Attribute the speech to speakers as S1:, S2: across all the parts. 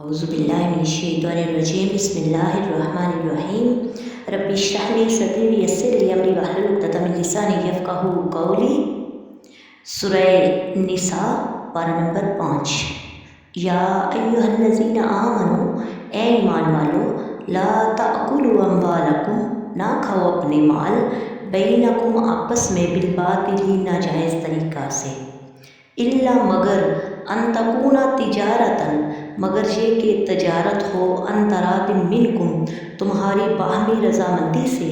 S1: औज़ुबिल्लाहिमिनश्शैतानिर्रजीम बिस्मिल्लाहिर्रहमानिर्रहीम रब्बि इश्रह ली सदरी वयस्सिर ली अमरी वहलुल उक़दतम मिन लिसानी यफ़क़हू क़ौली। सूरह निसा पारा नंबर 5। या अय्युहल्लज़ीना आमनू, ए ईमान वालो, ला ताकुलू अम्वालकुम, ना खाओ अपने माल, बैनकुम आपस में बिलबातिली नाजायज़ तरीक़ा से, इल्ला मगर अन तकूना तिजारतन, मगर ये कि तजारत हो, अन तरादिन मिनकुम, तुम्हारी बाहमी रज़ामंदी से,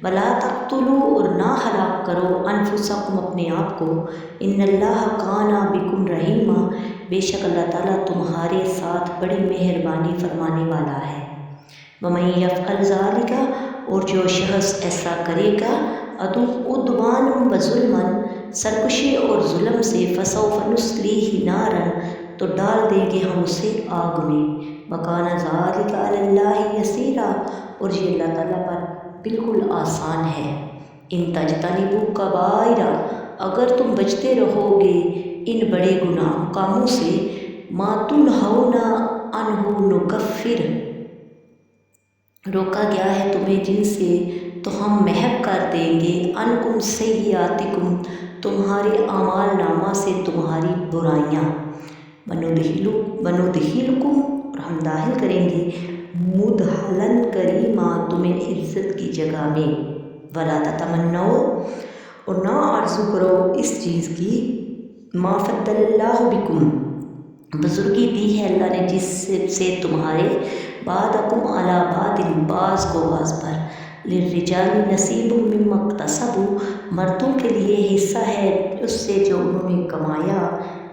S1: वला तक़्तुलू, और ना हलाक करो, अनफुसकुम, अपने आप को, इन्नल्लाह काना बिकुम रहीमा, बेशक अल्लाह ताला तुम्हारे साथ बड़ी मेहरबानी फरमाने वाला है। वमन यफ़अल ज़ालिका, और जो शख़्स ऐसा करेगा, उद्वान व ज़ुल्मन, सरकशी और ज़ुल्म से, फ़सौफ़ नुस्लीही नारन, तो डाल देंगे हम उसे आग में, वकाना ज़ालिका अलल्लाहि यसीरा, और ये अल्लाह ताला पर बिल्कुल आसान है। इन तजतनिबू कबाइरा, अगर तुम बचते रहोगे इन बड़े गुनाह कामों से, मा तुनहौना अन्हु नुकफ़िर, रोका गया है तुम्हें जिनसे, तो हम महव कर देंगे, अनकुम सय्यातिकुम, तुम्हारे आमाल नामा से तुम्हारी बुराइयाँ, वनुदखिलकुम, और हम दाखिल करेंगे, मुदहलन करीमा, तुम्हें इज़्ज़त की जगह में, वला ततमन्नौ, और ना आरज़ू करो इस चीज़ की, मा फ़द्दलल्लाहु बिकुम, बुज़ुर्गी दी है अल्लाह ने जिससे तुम्हारे, बादकुम अला बादिन, बाज़ को बाज़ पर, लिर्रिजाली नसीबुम मिम्मा इक्तसबू, मर्दों के लिए हिस्सा है उससे जो उन्होंने कमाया,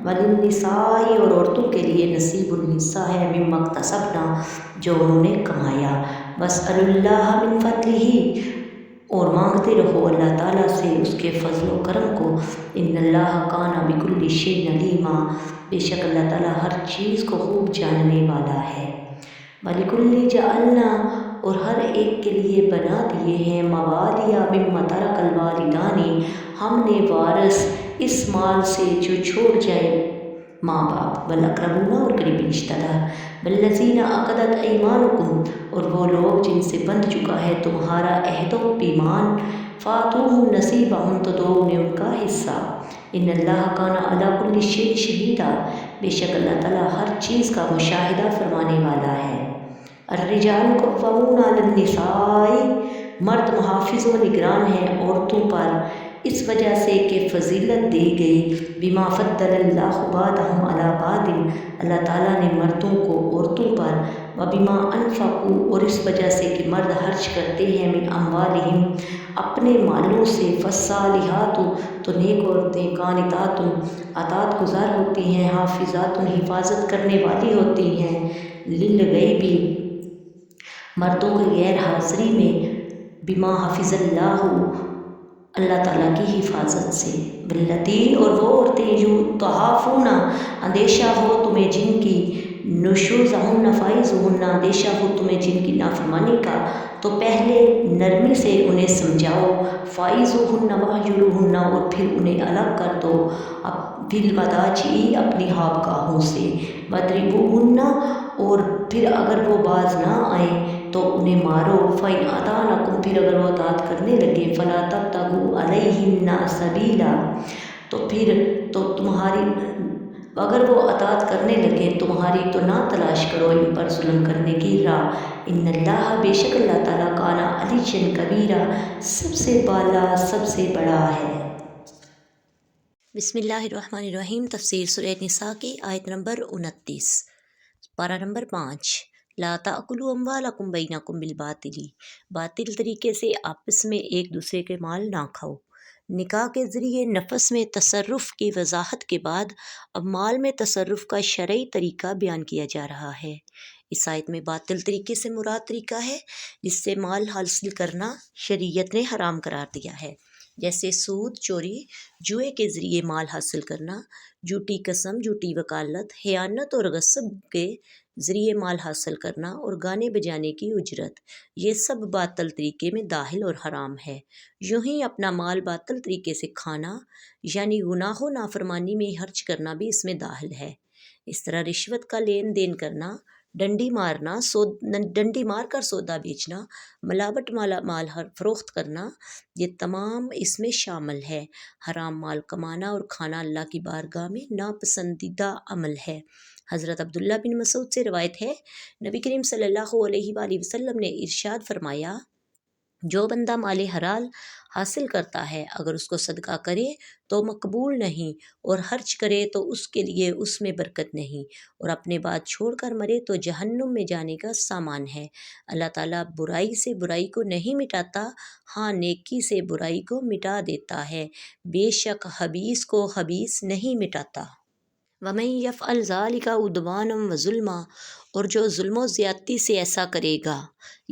S1: वलिन्निसाई, और औरतों के लिए नसीबुल हिस्सा है, मिम्मा इक्तसबना, जो उन्होंने कमाया, वस्अलुल्लाह मिन फ़द्लिही, और मांगते रहो अल्लाह ताला से उसके फ़ज़्ल व करम को, इन्नल्लाह काना बिकुल्लि शैइन अलीमा, बेशक अल्लाह ताला हर चीज़ को खूब जानने वाला है। वलिकुल्लि जअलना, और हर एक के लिए बना दिए हैं, मवालिया मिम्मा तरकल वालिदानी, हमने वारस इस माल से जो छोड़ जाए माँ बाप, वल अक़रबूना, और करीबी रिश्तेदार, वल्लज़ीना अक़दत अयमानुकुम, और वो लोग जिनसे बंध चुका है तुम्हारा अहद व पैमान, फ़ातूहुम नसीबहुम, तो दो उन्हें उनका हिस्सा, इन्नल्लाह काना अला कुल्लि शैइन शहीदा, बेशक अल्लाह ताला हर चीज़ का मुशाहिदा फरमाने वाला है। अर्रिजालु कव्वामूना अलन्निसाई, मर्द मुहाफ़िज़ व निगरान हैं औरतों पर, इस वजह से कि फ़जीलत दी गई, बिमा फ़द्दलल्लाहु बादहुम अला बादिन, अल्लाह ताला ने मर्दों को औरतों पर, व बिमा अनफ़क़ू, और इस वजह से कि मर्द खर्च करते हैं, मिन अम्वालिहिम, अपने मालों से, फ़स्सालिहातु, तो नेक औरतें, कानितातुन, अतात गुज़ार होती हैं, हाफ़िज़ातुन, हिफाजत करने वाली होती हैं, लिल्ग़ैबी, मर्दों की गैर हाज़िरी में, बिमा हफ़िज़ल्लाहु, अल्लाह ताला की हिफाजत से, वल्लती, और वो औरतें जो तहाफ़ूना, अंदेशा हो तुम्हें जिनकी, नुशूज़हुन्ना फ़ाइज़ुहुन्ना, अंदेशा हो तुम्हें जिनकी नाफरमानी का, तो पहले नरमी से उन्हें समझाओ, फ़ाइज़ुहुन्ना वहजुरुहुन्ना, और फिर उन्हें अलग कर दो, अब फिल मदाजी, अपनी ख़ाबगाहों से, वद्रिबूहुन्ना, और फिर अगर वो बाज ना आए तो उन्हें मारो, फ़इन अतानकुम, फिर अगर वो अतात करने लगे, फ़ला तब्तगू अलैहिन्ना सबीला, तो फिर तो तुम्हारी, अगर वो अतात करने लगे तुम्हारी, तो ना तलाश करो इन पर जुल्म करने की राह, इन्नल्लाह, बेशक अल्लाह ताला, काना अलीय्यन कबीरा, सबसे बाला सबसे बड़ा है। बिस्मिल्लाहिर्रहमानिर्रहीम। तफ़सीर सूरह निसा की आयत नंबर 29, पारा नंबर 5। ला ताकुलू अम्वालकुम बैनकुम बिलबातिली, बातिल तरीके से आपस में एक दूसरे के माल ना खाओ। निकाह के ज़रिए नफस में तसर्रुफ़ की वजाहत के बाद अब माल में तसर्रुफ़ का शरई तरीका बयान किया जा रहा है। इस आयत में बातिल तरीके से मुराद तरीका है जिससे माल हासिल करना शरीयत ने हराम करार दिया है, जैसे सूद, चोरी, जुए के ज़रिए माल हासिल करना, झूठी कसम, झूठी वकालत, खयानत और गस्ब के ज़रिए माल हासिल करना, और गाने बजाने की उजरत, ये सब बातिल तरीके में दाखिल और हराम है। यूँ ही अपना माल बातिल तरीके से खाना यानी गुनाह नाफरमानी में खर्च करना भी इसमें दाखिल है। इस तरह रिश्वत का लेन देन करना, डंडी मार कर सौदा बेचना, मिलावट माल फरोख्त करना, ये तमाम इसमें शामिल है। हराम माल कमाना और खाना अल्लाह की बारगाह में नापसंदीदा अमल है। हज़रत अब्दुल्ला बिन मसूद से रवायत है, नबी करीम सल्लल्लाहु अलैहि वसल्लम ने इरशाद फरमाया, जो बंदा माले हलाल हासिल करता है अगर उसको सदका करे तो मकबूल नहीं, और खर्च करे तो उसके लिए उसमें बरकत नहीं, और अपने बात छोड़कर मरे तो जहन्नुम में जाने का सामान है। अल्लाह ताला बुराई से बुराई को नहीं मिटाता, हाँ नेकी से बुराई को मिटा देता है। बेशक हबीस को हबीस नहीं मिटाता। वमन यफ़अल ज़ालिका उद्वानम व ज़ुल्मा, और जो जुल्म ज़्यादती से ऐसा करेगा।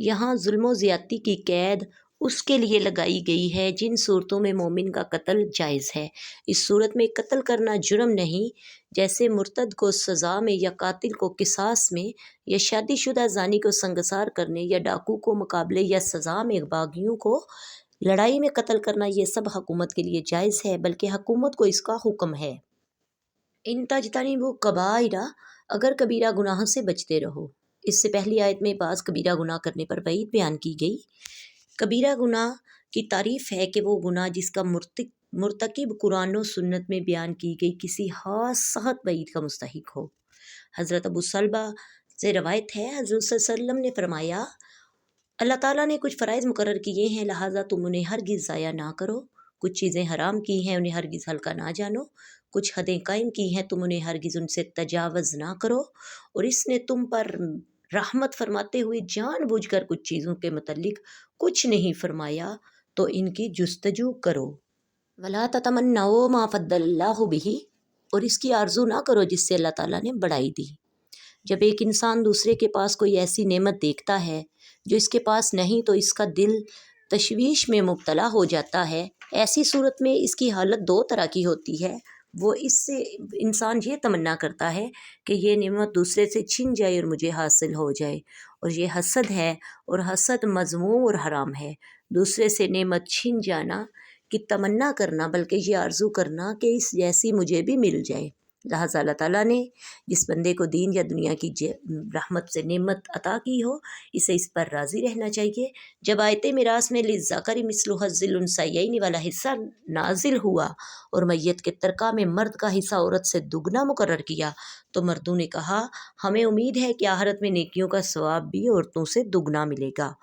S1: यहाँ जुल्म ज़्यादती की कैद उसके लिए लगाई गई है जिन सूरतों में मोमिन का कत्ल जायज़ है। इस सूरत में कत्ल करना जुर्म नहीं, जैसे मुर्तद को सज़ा में या कातिल को किसास में, या शादीशुदा ज़ानी को संगसार करने, या डाकू को मुकाबले या सज़ा में बागियों को लड़ाई में कत्ल करना, ये सब हुकूमत के लिए जायज़ है, बल्कि हुकूमत को इसका हुक्म है। इन तजतनिबू कबाइरा, अगर कबीरा गुनाह से बचते रहो। इससे पहली आयत में बाज़ कबीरा गुनाह करने पर वईद बयान की गई। कबीरा गुनाह की तारीफ़ है कि वो गुनाह जिसका मुर्तकिब कुरान और सुन्नत में बयान की गई किसी खास सख्त वईद का मुस्तहिक हो। हज़रत अबू सलबा से रवायत है, हज़रत सल्लल्लाहु अलैहि वसल्लम ने फरमाया, अल्लाह ताला ने कुछ फ़राइज़ मुकर्रर किए हैं, लिहाजा तुम उन्हें हरगिज़ ज़ाया ना करो। कुछ चीज़ें हराम की हैं, उन्हें हरगिज़ हल्का ना जानो। कुछ हदें कायम की हैं, तुम उन्हें हरगिज़ उनसे तजावज़ ना करो। और इसने तुम पर रहमत फरमाते हुए जानबूझकर कुछ चीज़ों के मुतल्लिक कुछ नहीं फरमाया, तो इनकी जुस्तजू करो। वला ततमन्नऊ मा फद्दलल्लाहु बिही, और इसकी आरजू ना करो जिससे अल्लाह ताला ने बढ़ाई दी। जब एक इंसान दूसरे के पास कोई ऐसी नेमत देखता है जो इसके पास नहीं, तो इसका दिल तशवीश में मुब्तला हो जाता है। ऐसी सूरत में इसकी हालत दो तरह की होती है। वो इससे इंसान ये तमन्ना करता है कि ये नेमत दूसरे से छिन जाए और मुझे हासिल हो जाए, और ये हसद है, और हसद मज़मूम और हराम है। दूसरे से नेमत छिन जाना की तमन्ना करना, बल्कि ये आरज़ू करना कि इस जैसी मुझे भी मिल जाए। लिहाज़ा अल्लाह ताला ने जिस बंदे को दीन या दुनिया की रहमत से नेमत अता की हो, इसे इस पर राज़ी रहना चाहिए। जब आयत मिरास में लिज़्ज़करि मिस्लु हज़्ज़िल उन्सयैनि वाला हिस्सा नाजिल हुआ और मैयत के तरका में मर्द का हिस्सा औरत से दुगना मुकर्रर किया, तो मर्दों ने कहा, हमें उम्मीद है कि आखिरत में नेकियों का सवाब भी औरतों से दुगना मिलेगा।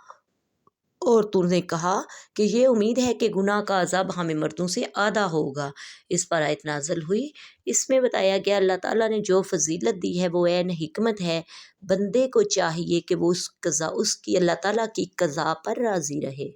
S1: और तूने कहा कि ये उम्मीद है कि गुनाह का अज़ाब हमें मर्दों से आधा होगा। इस पर आयत नाज़िल हुई। इसमें बताया गया अल्लाह ताला ने जो फजीलत दी है वो ऐन हिकमत है। बंदे को चाहिए कि वो उसकी अल्लाह ताला की क़ज़ा पर राज़ी रहे।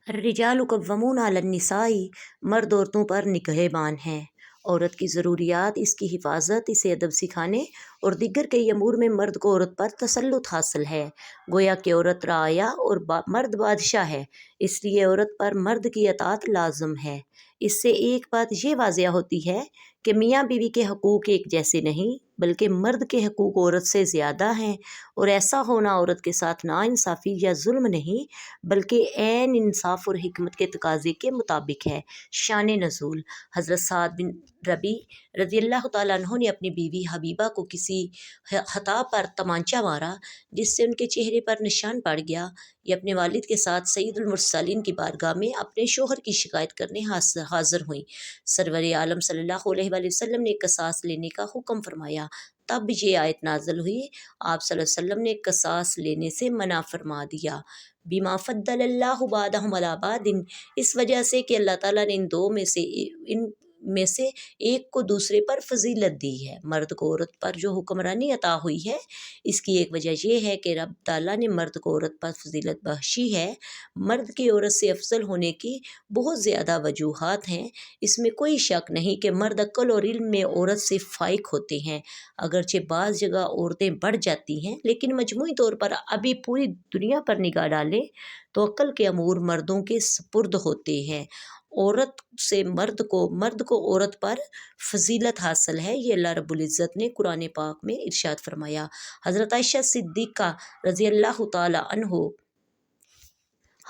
S1: रिजालु कव्वमूना अलन निसाई, मर्द औरतों पर निगहबान हैं। औरत की ज़रूरियात, इसकी हिफाजत, इसे अदब सिखाने और दीगर कई अमूर में मर्द को औरत पर तसल्लुत हासिल है। गोया कि औरत राया और मर्द बादशाह है, इसलिए औरत पर मर्द की अताअत लाजम है। इससे एक बात ये वाज़िया होती है कि मियाँ बीवी के हकूक़ एक जैसे नहीं, बल्कि मर्द के हकूक़ औरत से ज़्यादा हैं, और ऐसा होना औरत के साथ नाइंसाफ़ी या जुल्म नहीं, बल्कि ऐन इंसाफ और हिकमत के तकाज़े के मुताबिक है। शान नज़ूल, हज़रत साद बिन रबी रज़ियल्लाहु ताला अन्हु ने अपनी बीवी हबीबा को किसी खता पर तमांचा मारा, जिससे उनके चेहरे पर निशान पड़ गया। ये अपने वालिद के साथ सैयदुल मुरसलीन की बारगाह में अपने शोहर की शिकायत करने हाज़िर हुई। सरवर आलम सल्लल्लाहु अलैहि वसल्लम ने क़सास लेने का हुक्म फरमाया। तब ये आयत नाज़िल हुई। आप सल्लल्लाहु अलैहि वसल्लम ने क़सास लेने से मना फरमा दिया। बिमा फद्दलल्लाहु बादहुम अला बादिन, इस वजह से कि अल्लाह ताला ने इन में से एक को दूसरे पर फजीलत दी है। मर्द को औरत पर जो हुक्मरानी अता हुई है, इसकी एक वजह यह है कि रब ताला ने मर्द को औरत पर फजीलत बख्शी है। मर्द की औरत से अफजल होने की बहुत ज़्यादा वजूहात हैं। इसमें कोई शक नहीं कि मर्द अक्ल और इल्म में औरत से फ़ाइक होते हैं। अगरचे बाज़ जगह औरतें बढ़ जाती हैं, लेकिन मजमूई तौर पर अभी पूरी दुनिया पर निगाह डालें तो अक्ल के अमूर मर्दों के सपुर्द होते हैं। औरत से मर्द को औरत पर फजीलत हासिल है। ये अल्लाह रब्बुल इज़्ज़त ने कुरान पाक में इरशाद फरमाया। हज़रत आयशा सिद्दीक़ा रज़ियल्लाहु ताला अन्हो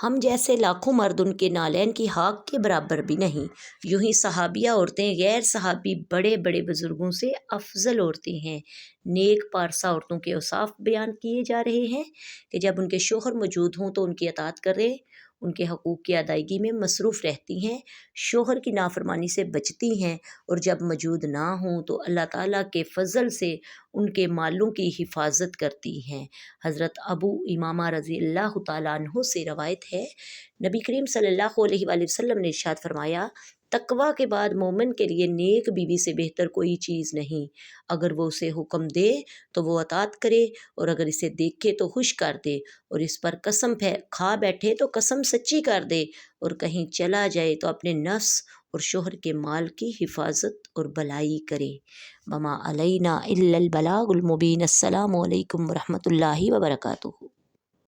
S1: ہم جیسے لاکھوں مرد ان کے نالین کی حاک کے برابر بھی نہیں۔ یوں ہی صحابیہ عورتیں غیر صحابی بڑے بڑے بزرگوں سے افضل عورتیں ہیں۔ نیک پارسا عورتوں کے اوصاف بیان کیے جا رہے ہیں کہ جب ان کے شوہر موجود ہوں تو ان کی اطاعت کریں، ان کے حقوق کی ادائیگی میں مصروف رہتی ہیں، شوہر کی نافرمانی سے بچتی ہیں، اور جب موجود نہ ہوں تو اللہ تعالیٰ کے فضل سے ان کے مالوں کی حفاظت کرتی ہیں۔ حضرت ابو امامہ رضی اللہ تعالیٰ عنہ سے روایت ہے، نبی کریم صلی اللہ علیہ وآلہ وسلم نے ارشاد فرمایا، تقویٰ کے بعد مومن کے لیے نیک بیوی سے بہتر کوئی چیز نہیں۔ اگر وہ اسے حکم دے تو وہ اطاعت کرے، اور اگر اسے دیکھے تو خوش کر دے، اور اس پر قسم کھا بیٹھے تو قسم سچی کر دے، اور کہیں چلا جائے تو اپنے نفس اور شوہر کے مال کی حفاظت اور بھلائی کرے۔ وما علینا الا البلاغ المبین۔ السلام علیکم ورحمۃ اللہ وبرکاتہ۔